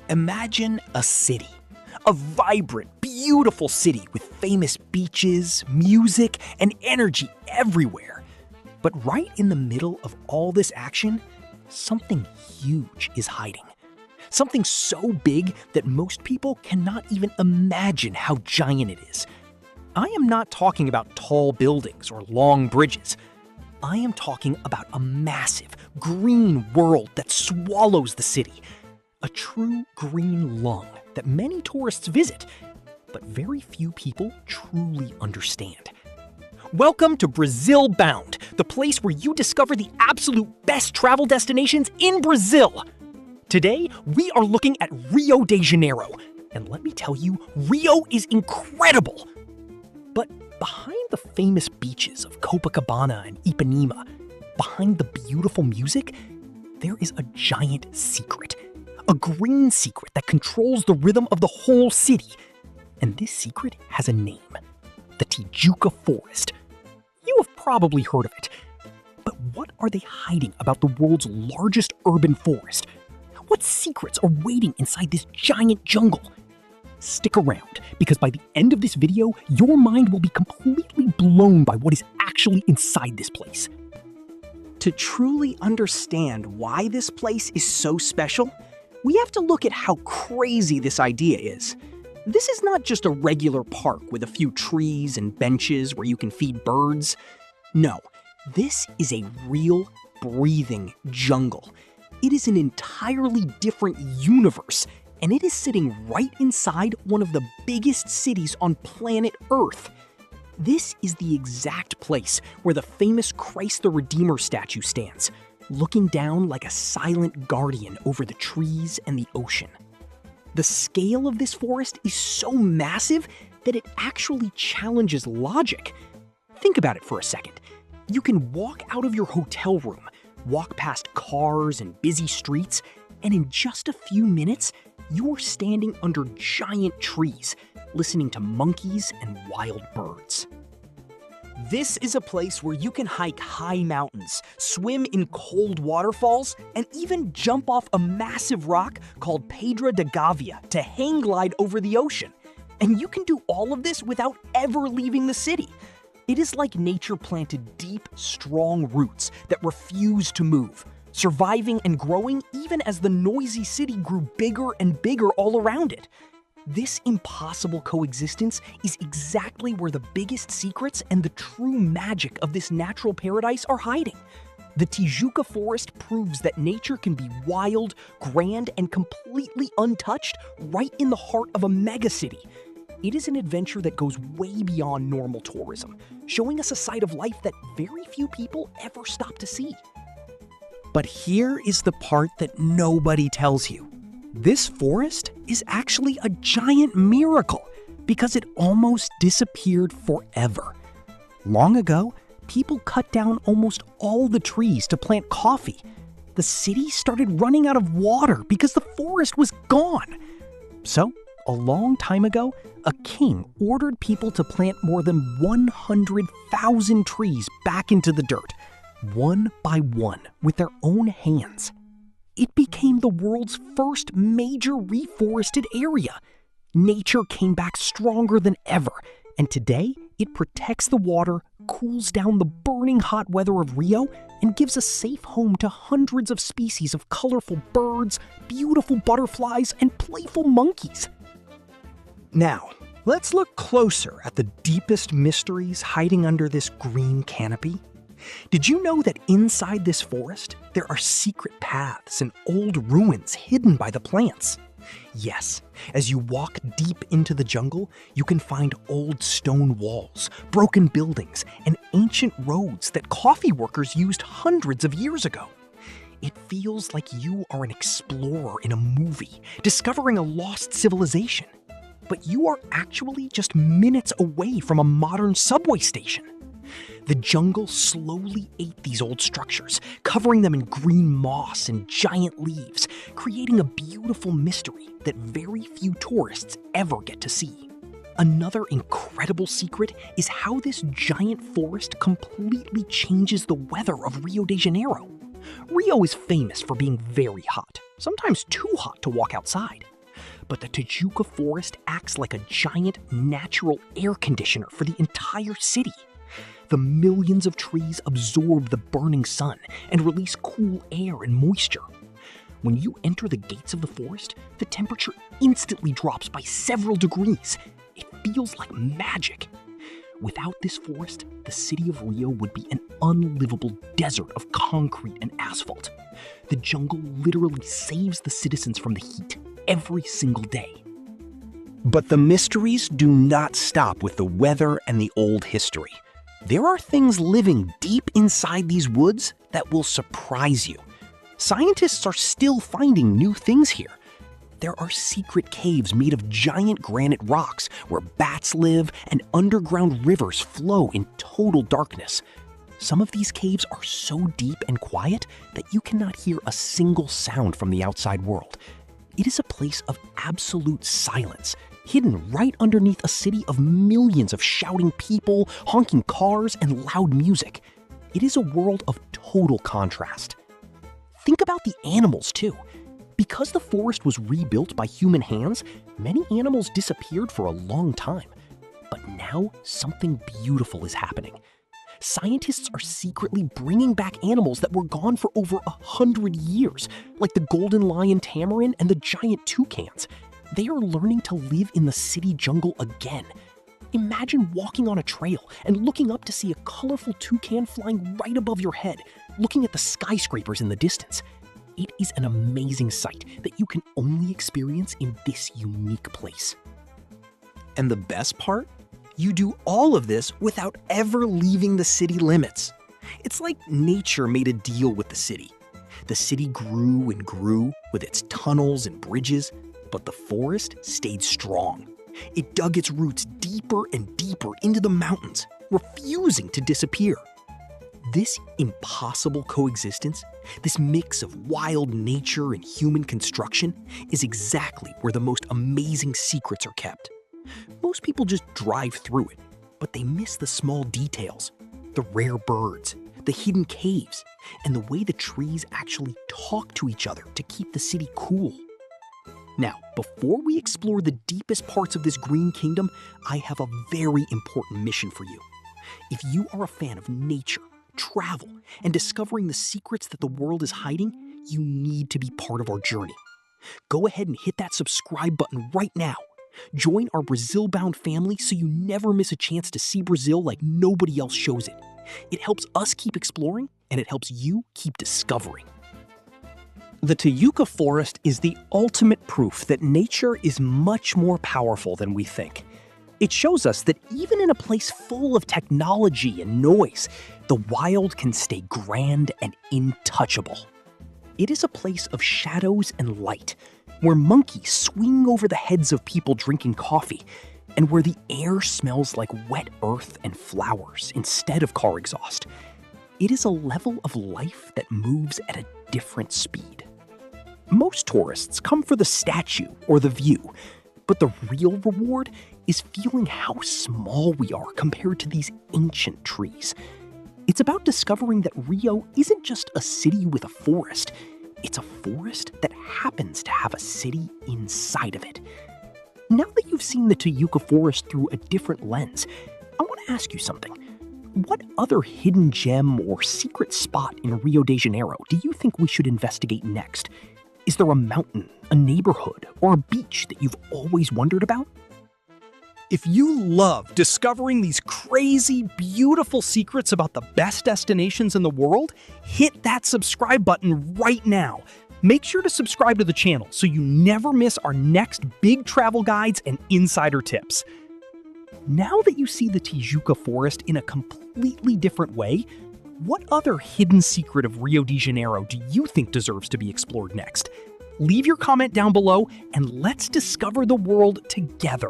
Imagine a city. A vibrant, beautiful city with famous beaches, music, and energy everywhere. But right in the middle of all this action, something huge is hiding. Something so big that most people cannot even imagine how giant it is. I am not talking about tall buildings or long bridges. I am talking about a massive, green world that swallows the city. A true green lung that many tourists visit, but very few people truly understand. Welcome to Brazil Bound, the place where you discover the absolute best travel destinations in Brazil. Today, we are looking at Rio de Janeiro, and let me tell you, Rio is incredible. But behind the famous beaches of Copacabana and Ipanema, behind the beautiful music, there is a giant secret. A green secret that controls the rhythm of the whole city. And this secret has a name. The Tijuca Forest. You have probably heard of it. But what are they hiding about the world's largest urban forest? What secrets are waiting inside this giant jungle? Stick around, because by the end of this video, your mind will be completely blown by what is actually inside this place. To truly understand why this place is so special, we have to look at how crazy this idea is. This is not just a regular park with a few trees and benches where you can feed birds. No, this is a real, breathing jungle. It is an entirely different universe, and it is sitting right inside one of the biggest cities on planet Earth. This is the exact place where the famous Christ the Redeemer statue stands, looking down like a silent guardian over the trees and the ocean. The scale of this forest is so massive that it actually challenges logic. Think about it for a second. You can walk out of your hotel room, walk past cars and busy streets, and in just a few minutes, you're standing under giant trees, listening to monkeys and wild birds. This is a place where you can hike high mountains, swim in cold waterfalls, and even jump off a massive rock called Pedra da Gávea to hang glide over the ocean. And you can do all of this without ever leaving the city. It is like nature planted deep, strong roots that refuse to move, surviving and growing even as the noisy city grew bigger and bigger all around it. This impossible coexistence is exactly where the biggest secrets and the true magic of this natural paradise are hiding. The Tijuca Forest proves that nature can be wild, grand, and completely untouched right in the heart of a megacity. It is an adventure that goes way beyond normal tourism, showing us a side of life that very few people ever stop to see. But here is the part that nobody tells you. This forest is actually a giant miracle because it almost disappeared forever. Long ago, people cut down almost all the trees to plant coffee. The city started running out of water because the forest was gone. So, a long time ago, a king ordered people to plant more than 100,000 trees back into the dirt, one by one, with their own hands. It became the world's first major reforested area. Nature came back stronger than ever, and today it protects the water, cools down the burning hot weather of Rio, and gives a safe home to hundreds of species of colorful birds, beautiful butterflies, and playful monkeys. Now, let's look closer at the deepest mysteries hiding under this green canopy. Did you know that inside this forest, there are secret paths and old ruins hidden by the plants? Yes, as you walk deep into the jungle, you can find old stone walls, broken buildings, and ancient roads that coffee workers used hundreds of years ago. It feels like you are an explorer in a movie, discovering a lost civilization. But you are actually just minutes away from a modern subway station. The jungle slowly ate these old structures, covering them in green moss and giant leaves, creating a beautiful mystery that very few tourists ever get to see. Another incredible secret is how this giant forest completely changes the weather of Rio de Janeiro. Rio is famous for being very hot, sometimes too hot to walk outside. but the Tijuca Forest acts like a giant natural air conditioner for the entire city. The millions of trees absorb the burning sun and release cool air and moisture. When you enter the gates of the forest, the temperature instantly drops by several degrees. It feels like magic. Without this forest, the city of Rio would be an unlivable desert of concrete and asphalt. The jungle literally saves the citizens from the heat every single day. But the mysteries do not stop with the weather and the old history. There are things living deep inside these woods that will surprise you. Scientists are still finding new things here. There are secret caves made of giant granite rocks where bats live and underground rivers flow in total darkness. Some of these caves are so deep and quiet that you cannot hear a single sound from the outside world. It is a place of absolute silence, hidden right underneath a city of millions of shouting people, honking cars, and loud music. It is a world of total contrast. Think about the animals, too. Because the forest was rebuilt by human hands, many animals disappeared for a long time. But now, something beautiful is happening. Scientists are secretly bringing back animals that were gone for over 100 years, like the golden lion tamarin and the giant toucans. They are learning to live in the city jungle again. Imagine walking on a trail and looking up to see a colorful toucan flying right above your head, looking at the skyscrapers in the distance. It is an amazing sight that you can only experience in this unique place. And the best part? You do all of this without ever leaving the city limits. It's like nature made a deal with the city. The city grew and grew with its tunnels and bridges, but the forest stayed strong. It dug its roots deeper and deeper into the mountains, refusing to disappear. This impossible coexistence, this mix of wild nature and human construction, is exactly where the most amazing secrets are kept. Most people just drive through it, but they miss the small details, the rare birds, the hidden caves, and the way the trees actually talk to each other to keep the city cool. Now, before we explore the deepest parts of this green kingdom, I have a very important mission for you. If you are a fan of nature, travel, and discovering the secrets that the world is hiding, you need to be part of our journey. Go ahead and hit that subscribe button right now. Join our Brazil-bound family so you never miss a chance to see Brazil like nobody else shows it. It helps us keep exploring, and it helps you keep discovering. The Tijuca Forest is the ultimate proof that nature is much more powerful than we think. It shows us that even in a place full of technology and noise, the wild can stay grand and untouchable. It is a place of shadows and light, where monkeys swing over the heads of people drinking coffee, and where the air smells like wet earth and flowers instead of car exhaust. It is a level of life that moves at a different speed. Most tourists come for the statue or the view, but the real reward is feeling how small we are compared to these ancient trees. It's about discovering that Rio isn't just a city with a forest. It's a forest that happens to have a city inside of it. Now that you've seen the Tijuca Forest through a different lens, I want to ask you something. What other hidden gem or secret spot in Rio de Janeiro do you think we should investigate next? Is there a mountain, a neighborhood, or a beach that you've always wondered about? If you love discovering these crazy, beautiful secrets about the best destinations in the world, hit that subscribe button right now. Make sure to subscribe to the channel so you never miss our next big travel guides and insider tips. Now that you see the Tijuca Forest in a completely different way, what other hidden secret of Rio de Janeiro do you think deserves to be explored next? Leave your comment down below and let's discover the world together.